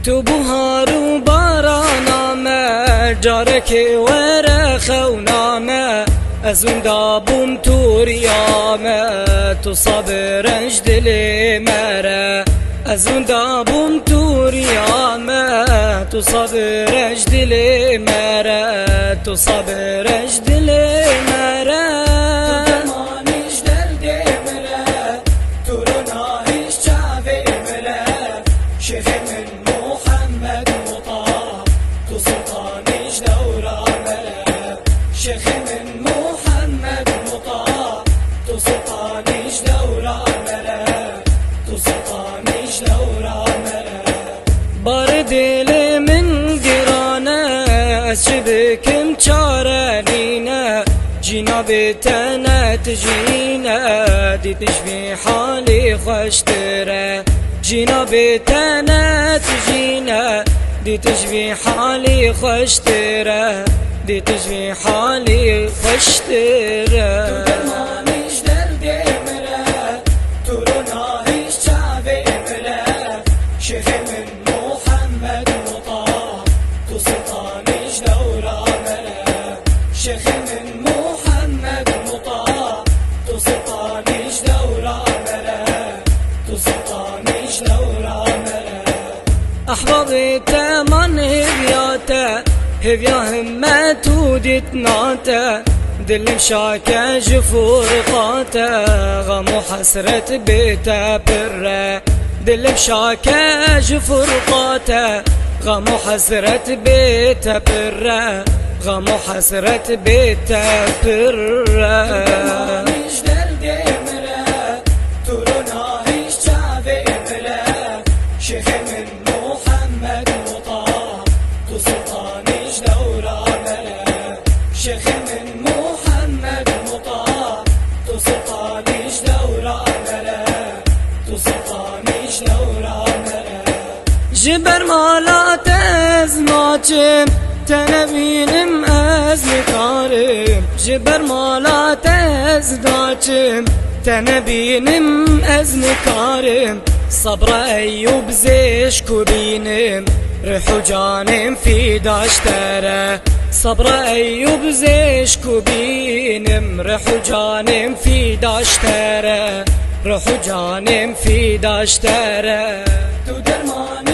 تو بهار و بارانامه جارك ورخونامه از اون دابوم تو ریامه تو صبرنج دلی مره از اون دابوم تو ریامه تو صبرنج دلی مره تو صبرنج دلی مره بار دل من گرانه از چه بکم چاره نینه جینا بتنه تجینه دیدش بی حالی خوشتره جینا بتنه تجینه دیدش بی حالی خوشتره دیدش بی حالی خوشتره أحبابي تمن هبياته هبيا همت وديتناته دل مشاكا جفور قاته غم وحسرة بيته بره دل مشاكا جفور قاته غم وحسرة بيته بره غم وحسرة بيته بره جبر مالات از ناچم تنبینم از نکارم جبر مالات از ناچم تنبینم از نکارم صبر ایوب زیش کبینم رح جانم في داشتره صبر ایوب زیش کبینم رح جانم في داشتره رح جانم في داشتره تو درمان